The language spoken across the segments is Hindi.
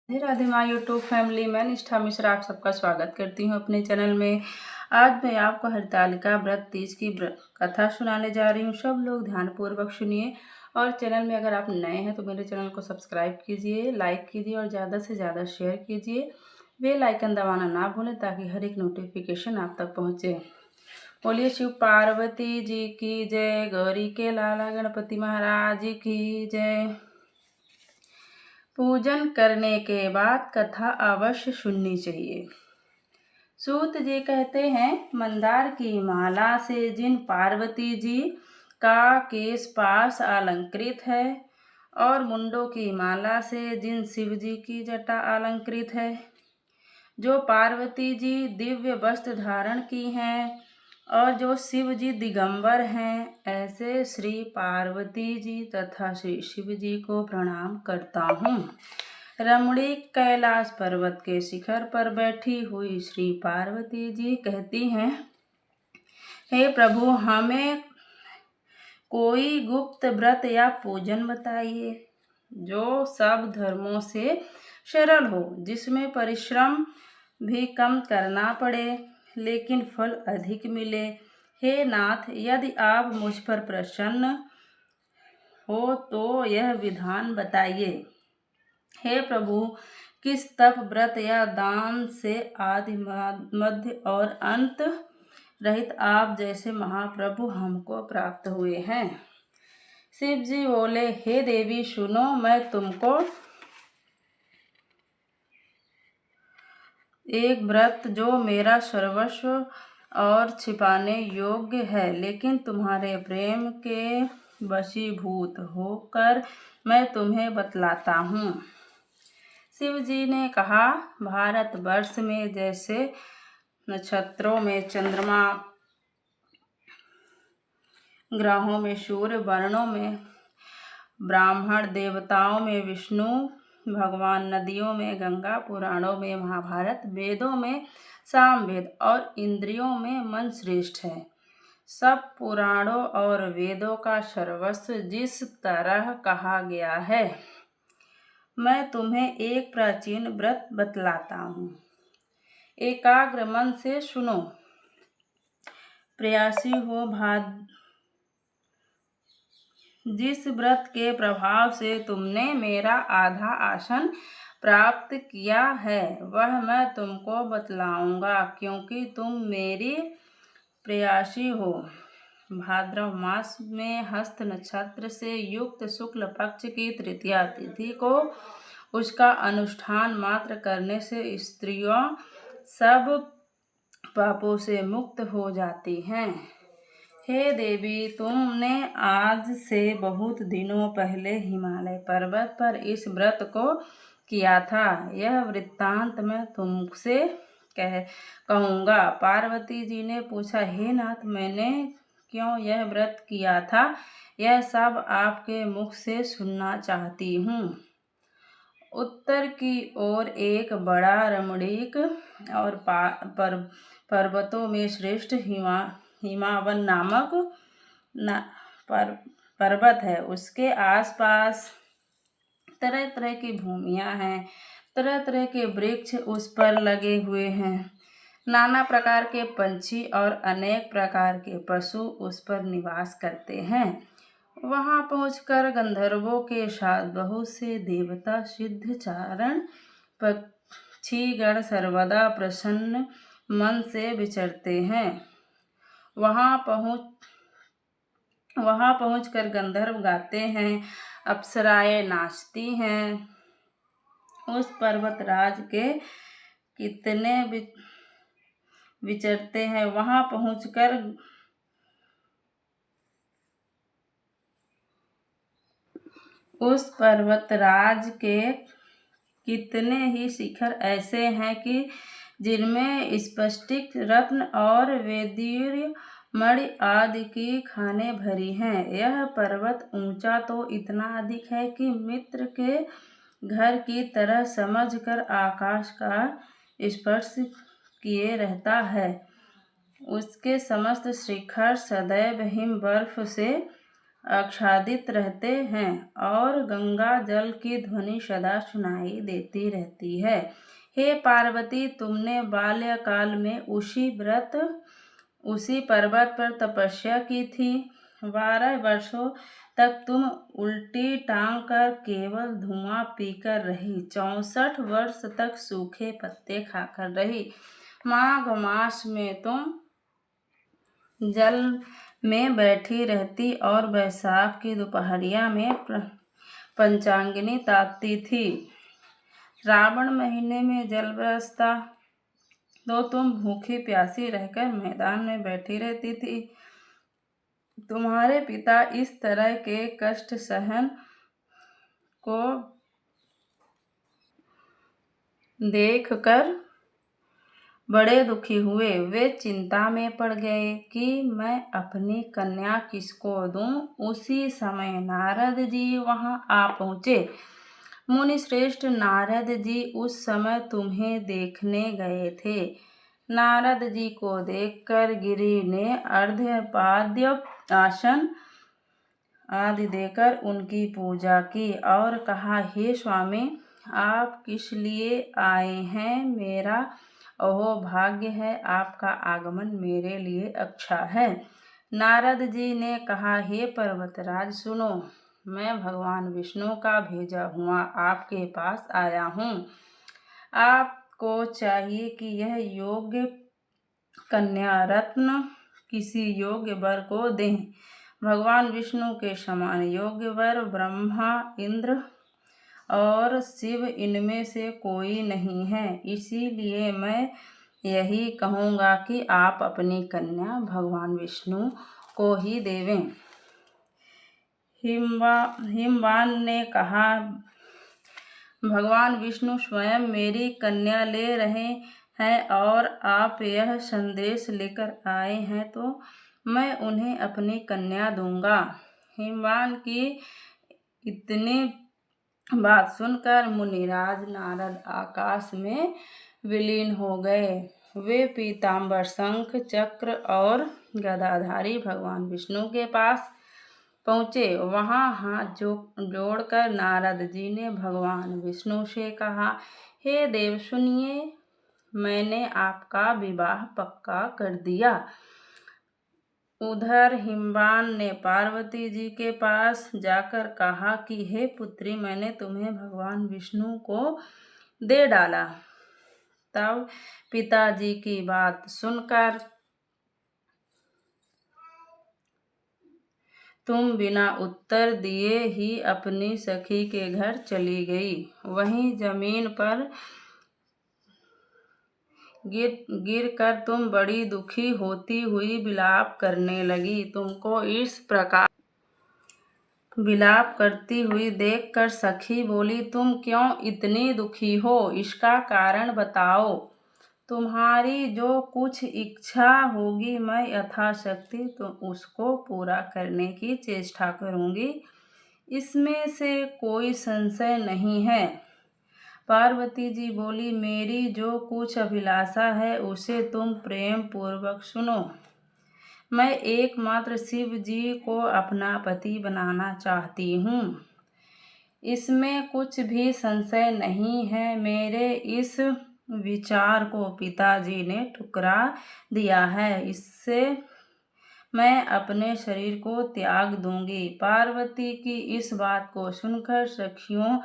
राधे राधे माँ यूट्यूब फैमिली। मैं निष्ठा मिश्रा आप सबका स्वागत करती हूँ अपने चैनल में। आज मैं आपको हरतालिका व्रत तीज की कथा सुनाने जा रही हूँ। सब लोग ध्यानपूर्वक सुनिए और चैनल में अगर आप नए हैं तो मेरे चैनल को सब्सक्राइब कीजिए, लाइक कीजिए और ज़्यादा से ज़्यादा शेयर कीजिए। बेल आइकन दबाना ना भूलें ताकि हर एक नोटिफिकेशन आप तक पहुँचे। बोलिए शिव पार्वती जी की जय, गौरी के लाला गणपति महाराज की जय। पूजन करने के बाद कथा अवश्य सुननी चाहिए। सूत जी कहते हैं, मंदार की माला से जिन पार्वती जी का केश पास अलंकृत है और मुंडों की माला से जिन शिव जी की जटा अलंकृत है, जो पार्वती जी दिव्य वस्त्र धारण की हैं और जो शिव जी दिगंबर हैं, ऐसे श्री पार्वती जी तथा श्री शिव जी को प्रणाम करता हूँ। रमणीक कैलाश पर्वत के शिखर पर बैठी हुई श्री पार्वती जी कहती हैं, हे प्रभु, हमें कोई गुप्त व्रत या पूजन बताइए जो सब धर्मों से सरल हो, जिसमें परिश्रम भी कम करना पड़े लेकिन फल अधिक मिले। हे नाथ, यदि आप मुझ पर प्रसन्न हो तो यह विधान बताइए। हे प्रभु, किस तप, व्रत या दान से आदि मध्य और अंत रहित आप जैसे महाप्रभु हमको प्राप्त हुए हैं। शिव जी बोले, हे देवी सुनो, मैं तुमको एक व्रत जो मेरा सर्वस्व और छिपाने योग्य है, लेकिन तुम्हारे प्रेम के वशीभूत होकर मैं तुम्हें बतलाता हूँ। शिव जी ने कहा, भारतवर्ष में जैसे नक्षत्रों में चंद्रमा, ग्रहों में सूर्य, वर्णों में ब्राह्मण, देवताओं में विष्णु भगवान, नदियों में गंगा, पुराणों में महाभारत, वेदों में सामवेद और इंद्रियों में मन श्रेष्ठ है। सब पुराणों और वेदों का सर्वस्व जिस तरह कहा गया है, मैं तुम्हें एक प्राचीन व्रत बतलाता हूँ। एकाग्र मन से सुनो। प्रयासी हो जिस व्रत के प्रभाव से तुमने मेरा आधा आसन प्राप्त किया है, वह मैं तुमको बतलाऊंगा, क्योंकि तुम मेरी प्रयासी हो। भाद्रव मास में हस्त नक्षत्र से युक्त शुक्ल पक्ष की तृतीया तिथि को उसका अनुष्ठान मात्र करने से स्त्रियां सब पापों से मुक्त हो जाती हैं। हे देवी, तुमने आज से बहुत दिनों पहले हिमालय पर्वत पर इस व्रत को किया था। यह वृत्तांत मैं तुमसे कहूँगा। पार्वती जी ने पूछा, हे नाथ, मैंने क्यों यह व्रत किया था, यह सब आपके मुख से सुनना चाहती हूँ। उत्तर की ओर एक बड़ा रमणीक और पर्वतों में श्रेष्ठ हिमावन नामक पर्वत है। उसके आसपास तरह तरह की भूमियां हैं, तरह तरह के वृक्ष उस पर लगे हुए हैं, नाना प्रकार के पंछी और अनेक प्रकार के पशु उस पर निवास करते हैं। वहां पहुंचकर गंधर्वों के साथ बहुत से देवता, सिद्ध, चारण, पक्षीगण सर्वदा प्रसन्न मन से विचरते हैं। वहां पहुंचकर गंधर्व गाते हैं, अप्सराएं नाचती हैं। उस पर्वतराज के कितने विचरते हैं। वहां पहुंचकर उस पर्वतराज के कितने ही शिखर ऐसे हैं कि जिनमें स्फटिक, रत्न और वैदूर्य मणि आदि की खानें भरी हैं। यह पर्वत ऊंचा तो इतना अधिक है कि मित्र के घर की तरह समझकर आकाश का स्पर्श किए रहता है। उसके समस्त शिखर सदैव हिम बर्फ से आच्छादित रहते हैं और गंगा जल की ध्वनि सदा सुनाई देती रहती है। हे पार्वती, तुमने बाल्यकाल में उसी पर्वत पर तपस्या की थी। 12 वर्षों तक तुम उल्टी टांग कर केवल धुआं पीकर रही। 64 वर्ष तक सूखे पत्ते खाकर रही। माघ मास में तुम जल में बैठी रहती और बैसाख की दोपहरिया में पंचांगिनी तापती थी। श्रावण महीने में जल बरसता तो तुम भूखी प्यासी रहकर मैदान में बैठी रहती थी। तुम्हारे पिता इस तरह के कष्ट सहन को देखकर बड़े दुखी हुए। वे चिंता में पड़ गए कि मैं अपनी कन्या किसको दूं। उसी समय नारद जी वहां आ पहुँचे। मुनि श्रेष्ठ नारद जी उस समय तुम्हें देखने गए थे। नारद जी को देखकर गिरि ने अर्घ्यपाद्य आसन आदि देकर उनकी पूजा की और कहा, हे स्वामी, आप किस लिए आए हैं? मेरा अहो भाग्य है, आपका आगमन मेरे लिए अच्छा है। नारद जी ने कहा, हे पर्वतराज सुनो, मैं भगवान विष्णु का भेजा हुआ आपके पास आया हूँ। आपको चाहिए कि यह योग्य कन्या रत्न किसी योग्य वर को दें। भगवान विष्णु के समान योग्य वर ब्रह्मा, इंद्र और शिव इनमें से कोई नहीं है। इसीलिए मैं यही कहूँगा कि आप अपनी कन्या भगवान विष्णु को ही देवें। हिमवान ने कहा, भगवान विष्णु स्वयं मेरी कन्या ले रहे हैं और आप यह संदेश लेकर आए हैं तो मैं उन्हें अपनी कन्या दूंगा। हिमवान की इतनी बात सुनकर मुनिराज नारद आकाश में विलीन हो गए। वे पीतांबर, शंख, चक्र और गदाधारी भगवान विष्णु के पास पहुँचे। वहाँ हाथ जोड़कर नारद जी ने भगवान विष्णु से कहा, हे देव सुनिए, मैंने आपका विवाह पक्का कर दिया। उधर हिमवान ने पार्वती जी के पास जाकर कहा कि हे पुत्री, मैंने तुम्हें भगवान विष्णु को दे डाला। तब पिताजी की बात सुनकर तुम बिना उत्तर दिए ही अपनी सखी के घर चली गई। वहीं जमीन पर गिर कर तुम बड़ी दुखी होती हुई विलाप करने लगी। तुमको इस प्रकार विलाप करती हुई देखकर सखी बोली, तुम क्यों इतनी दुखी हो? इसका कारण बताओ। तुम्हारी जो कुछ इच्छा होगी मैं यथाशक्ति तो उसको पूरा करने की चेष्टा करूंगी, इसमें से कोई संशय नहीं है। पार्वती जी बोली, मेरी जो कुछ अभिलाषा है उसे तुम प्रेम पूर्वक सुनो। मैं एकमात्र शिव जी को अपना पति बनाना चाहती हूँ, इसमें कुछ भी संशय नहीं है। मेरे इस विचार को पिताजी ने ठुकरा दिया है, इससे मैं अपने शरीर को त्याग दूंगी। पार्वती की इस बात को सुनकर सखियों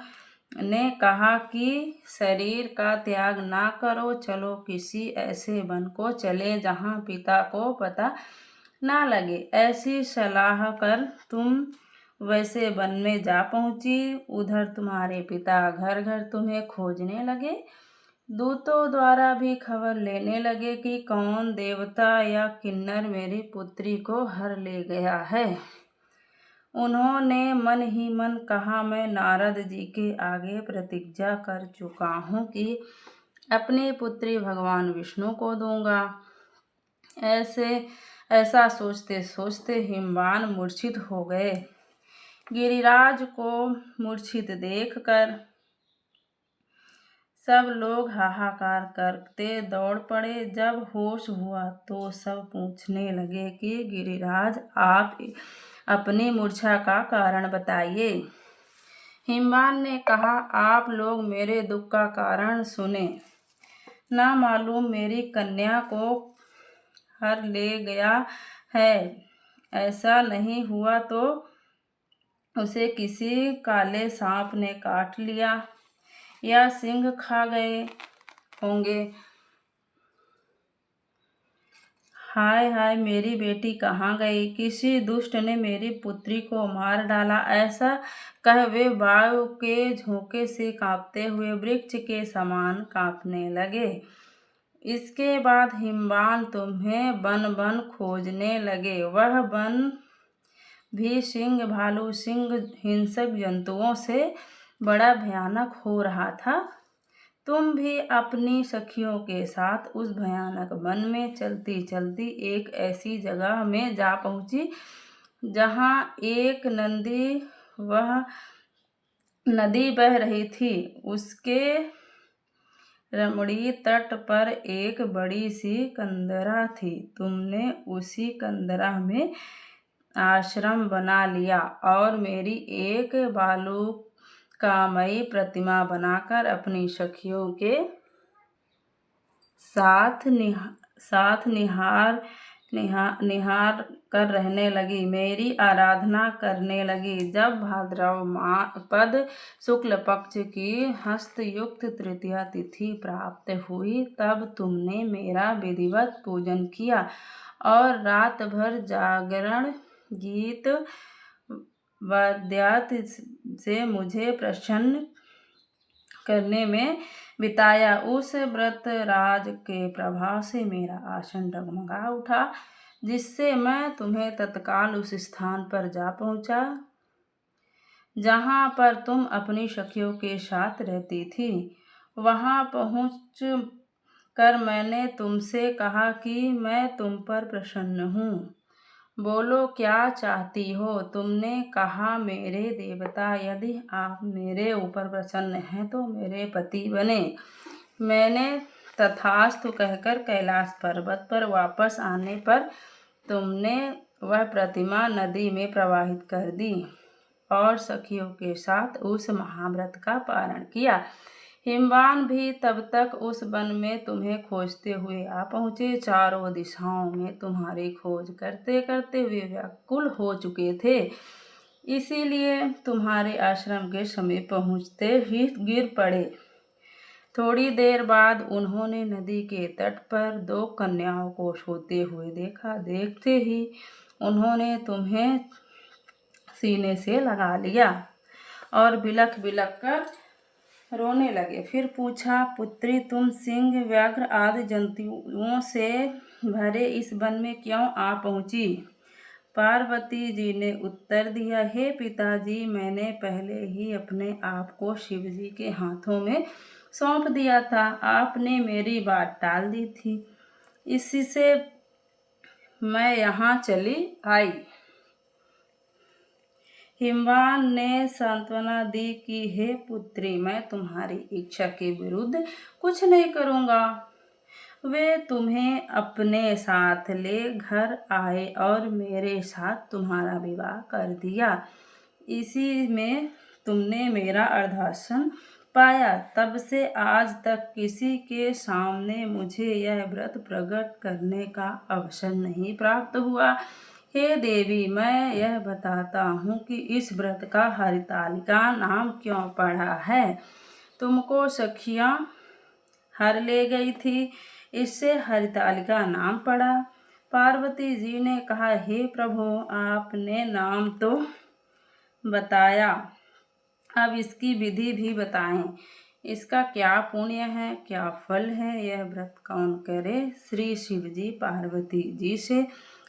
ने कहा कि शरीर का त्याग ना करो, चलो किसी ऐसे वन को चले जहाँ पिता को पता ना लगे। ऐसी सलाह कर तुम वैसे वन में जा पहुंची। उधर तुम्हारे पिता घर घर तुम्हें खोजने लगे। दूतों द्वारा भी खबर लेने लगे कि कौन देवता या किन्नर मेरी पुत्री को हर ले गया है। उन्होंने मन ही मन कहा, मैं नारद जी के आगे प्रतिज्ञा कर चुका हूँ कि अपनी पुत्री भगवान विष्णु को दूंगा। ऐसा सोचते सोचते हिमवान मूर्छित हो गए। गिरिराज को मूर्छित देखकर सब लोग हाहाकार करते दौड़ पड़े। जब होश हुआ तो सब पूछने लगे कि गिरिराज, आप अपनी मूर्छा का कारण बताइए। हिमवान ने कहा, आप लोग मेरे दुख का कारण सुने। ना मालूम मेरी कन्या को हर ले गया है। ऐसा नहीं हुआ तो उसे किसी काले सांप ने काट लिया या सिंह खा गए होंगे। हाय हाय, मेरी बेटी कहाँ गई? किसी दुष्ट ने मेरी पुत्री को मार डाला। ऐसा कह वे वायु के झोंके से कांपते हुए वृक्ष के समान कांपने लगे। इसके बाद हिमवान तुम्हें वन वन खोजने लगे। वह वन भी सिंह, भालू, सिंह हिंसक जंतुओं से बड़ा भयानक हो रहा था। तुम भी अपनी सखियों के साथ उस भयानक वन में चलती चलती एक ऐसी जगह में जा पहुंची जहां एक नदी बह रही थी। उसके रमणीय तट पर एक बड़ी सी कंदरा थी। तुमने उसी कंदरा में आश्रम बना लिया और मेरी एक बालुकामयी प्रतिमा बनाकर अपनी सखियों के साथ निहार कर रहने लगी, मेरी आराधना करने लगी। जब भाद्रपद शुक्ल पक्ष की हस्तयुक्त तृतीया तिथि प्राप्त हुई, तब तुमने मेरा विधिवत पूजन किया और रात भर जागरण, गीत वाद्यात से मुझे प्रसन्न करने में बिताया। उस व्रत राज के प्रभाव से मेरा आसन डगमगा उठा, जिससे मैं तुम्हें तत्काल उस स्थान पर जा पहुंचा जहां पर तुम अपनी सखियों के साथ रहती थी। वहां पहुंच कर मैंने तुमसे कहा कि मैं तुम पर प्रसन्न हूँ। बोलो, क्या चाहती हो? तुमने कहा, मेरे देवता, यदि आप मेरे ऊपर प्रसन्न हैं तो मेरे पति बने। मैंने तथास्तु कहकर कैलाश पर्वत पर वापस आने पर तुमने वह प्रतिमा नदी में प्रवाहित कर दी और सखियों के साथ उस महाव्रत का पारण किया। हिमवान भी तब तक उस वन में तुम्हें खोजते हुए आ पहुँचे। चारों दिशाओं में तुम्हारी खोज करते करते वे व्याकुल हो चुके थे, इसीलिए तुम्हारे आश्रम के समीप पहुँचते ही गिर पड़े। थोड़ी देर बाद उन्होंने नदी के तट पर 2 कन्याओं को सोते हुए देखा। देखते ही उन्होंने तुम्हें सीने से लगा लिया और बिलख बिलख कर रोने लगे। फिर पूछा, पुत्री, तुम सिंह, व्याघ्र आदि जंतुओं से भरे इस वन में क्यों आ पहुंची? पार्वती जी ने उत्तर दिया, हे पिताजी, मैंने पहले ही अपने आप को शिव जी के हाथों में सौंप दिया था। आपने मेरी बात टाल दी थी, इससे मैं यहाँ चली आई। हिमवान ने सांत्वना दी कि हे पुत्री, मैं तुम्हारी इच्छा के विरुद्ध कुछ नहीं करूँगा। वे तुम्हें अपने साथ ले घर आए और मेरे साथ तुम्हारा विवाह कर दिया। इसी में तुमने मेरा अर्धासन पाया। तब से आज तक किसी के सामने मुझे यह व्रत प्रकट करने का अवसर नहीं प्राप्त हुआ। हे देवी, मैं यह बताता हूँ कि इस व्रत का हरितालिका नाम क्यों पड़ा है। तुमको सखियाँ हर ले गई थी, इससे हरितालिका नाम पड़ा। पार्वती जी ने कहा, हे प्रभु, आपने नाम तो बताया, अब इसकी विधि भी बताएं। इसका क्या पुण्य है, क्या फल है, यह व्रत कौन करे? श्री शिव जी पार्वती जी से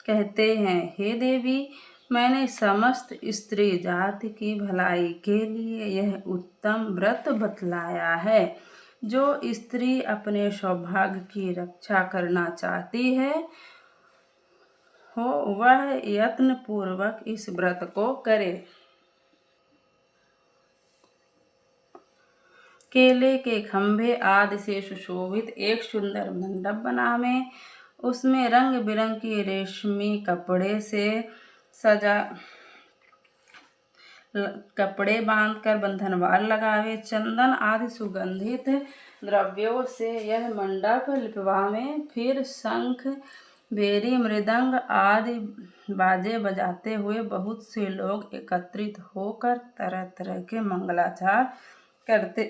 कहते हैं, हे देवी, मैंने समस्त स्त्री जाति की भलाई के लिए यह उत्तम व्रत बतलाया है। जो स्त्री अपने सौभाग्य की रक्षा करना चाहती है हो, वह यत्न पूर्वक इस व्रत को करे। केले के खंभे आदि से सुशोभित एक सुंदर मंडप बनावें। उसमें रंग बिरंग की रेशमी कपड़े से कपड़े बांधकर बंधनवार लगावे। चंदन आदि सुगंधित द्रव्यों से यह मंडप लिपवावे। फिर शंख, बेरी, मृदंग आदि बाजे बजाते हुए बहुत से लोग एकत्रित होकर तरह तरह के मंगलाचार करते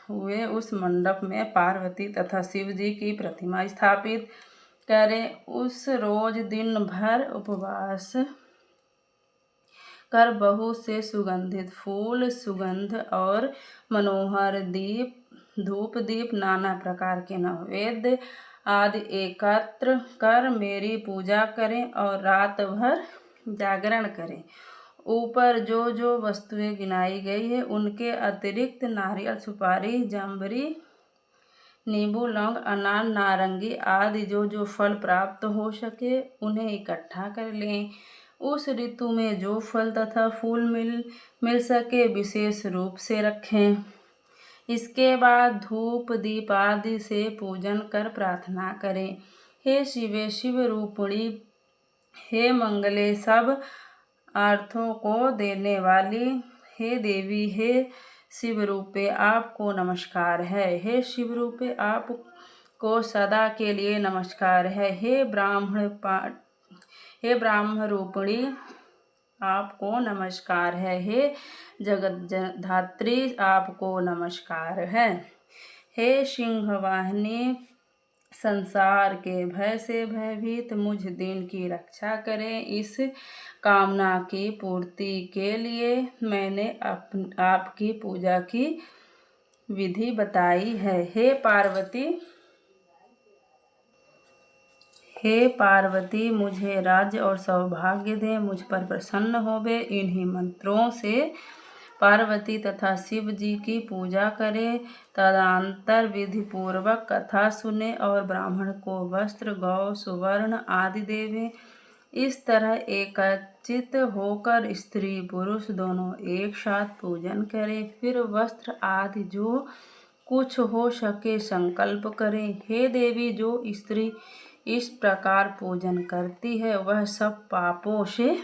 हुए उस मंडप में पार्वती तथा शिव जी की प्रतिमा स्थापित करें। उस रोज दिन भर उपवास कर बहुत से सुगंधित फूल, सुगंध और मनोहर दीप, धूप दीप, नाना प्रकार के नैवेद्य आदि एकत्र कर मेरी पूजा करें और रात भर जागरण करें। ऊपर जो जो वस्तुएं गिनाई गई है उनके अतिरिक्त नारियल, सुपारी, जंबरी, नींबू, लौंग, अनार, नारंगी आदि जो जो फल प्राप्त हो सके उन्हें इकट्ठा कर लें। उस ऋतु में जो फल तथा फूल मिल सके विशेष रूप से रखें। इसके बाद धूप दीप आदि से पूजन कर प्रार्थना करें। हे शिवे, शिव रूपिणी, हे मंगले, सब अर्थों को देने वाली, हे देवी, हे शिव रूपे आपको नमस्कार है। हे शिव रूपे आपको सदा के लिए नमस्कार है। हे ब्राह्मण रूपिणी आपको नमस्कार है। हे जगत धात्री आपको नमस्कार है। हे सिंहवाहिनी, संसार के भय से भयभीत मुझ दीन की रक्षा करें। इस कामना की पूर्ति के लिए मैंने आपकी पूजा की विधि बताई है। हे पार्वती, मुझे राज्य और सौभाग्य दे, मुझ पर प्रसन्न होवे। इन्हीं मंत्रों से पार्वती तथा शिव जी की पूजा करे। तदनंतर विधि पूर्वक कथा सुने और ब्राह्मण को वस्त्र, गौ, सुवर्ण आदि देवे। इस तरह एकचित होकर स्त्री पुरुष दोनों एक साथ पूजन करें। फिर वस्त्र आदि जो कुछ हो सके संकल्प करें। हे देवी, जो स्त्री इस प्रकार पूजन करती है वह सब पापों से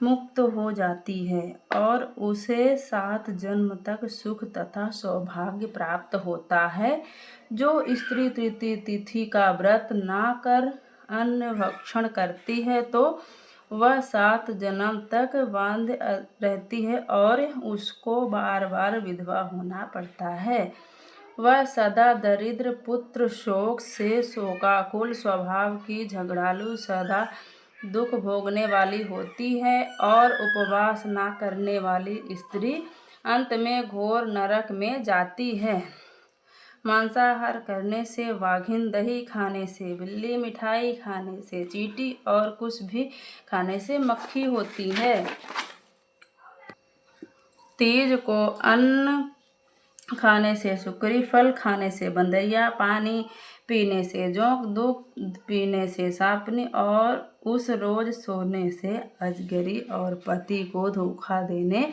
मुक्त हो जाती है और उसे 7 जन्म तक सुख तथा सौभाग्य प्राप्त होता है। जो स्त्री तृतीय तिथि का व्रत ना कर अन्न भक्षण करती है तो वह 7 जन्म तक बांध रहती है और उसको बार बार विधवा होना पड़ता है। वह सदा दरिद्र, पुत्र शोक से शोकाकुल स्वभाव की, झगड़ालू, सदा दुख भोगने वाली होती है और उपवास ना करने वाली स्त्री अंत में घोर नरक में जाती है। मांसाहार करने से वाघिन, दही खाने से बिल्ली, मिठाई खाने से चींटी और कुछ भी खाने से मक्खी होती है। तीज को अन्न खाने से सुकरी, फल खाने से बंदैया, पानी पीने से जोंक, दूध पीने से सांपनी और उस रोज सोने से अजगरी और पति को धोखा देने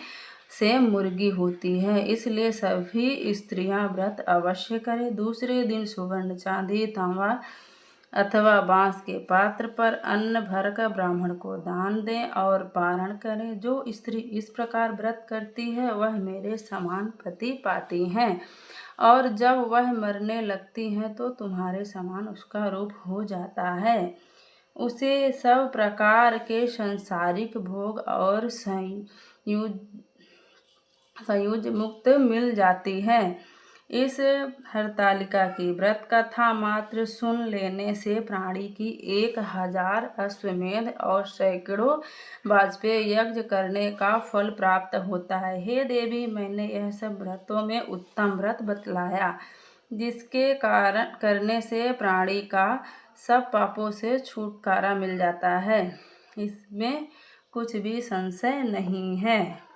से मुर्गी होती है। इसलिए सभी स्त्रियां व्रत अवश्य करें। दूसरे दिन सुवर्ण, चांदी, तांबा अथवा बांस के पात्र पर अन्न भरकर ब्राह्मण को दान दें और पारण करें। जो स्त्री इस प्रकार व्रत करती है वह मेरे समान पति पाती है और जब वह मरने लगती है तो तुम्हारे समान उसका रूप हो जाता है। उसे सब प्रकार के सांसारिक भोग और संयुज मुक्त मिल जाती है। इस हरतालिका की व्रत कथा मात्र सुन लेने से प्राणी की 1000 अश्वमेध और सैकड़ों वाजपेय यज्ञ करने का फल प्राप्त होता है। हे देवी, मैंने यह सब व्रतों में उत्तम व्रत बतलाया जिसके कारण करने से प्राणी का सब पापों से छुटकारा मिल जाता है। इसमें कुछ भी संशय नहीं है।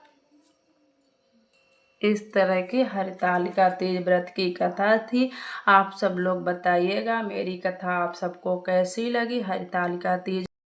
इस तरह की हरतालिका तीज व्रत की कथा थी। आप सब लोग बताइएगा मेरी कथा आप सबको कैसी लगी। हरतालिका तीज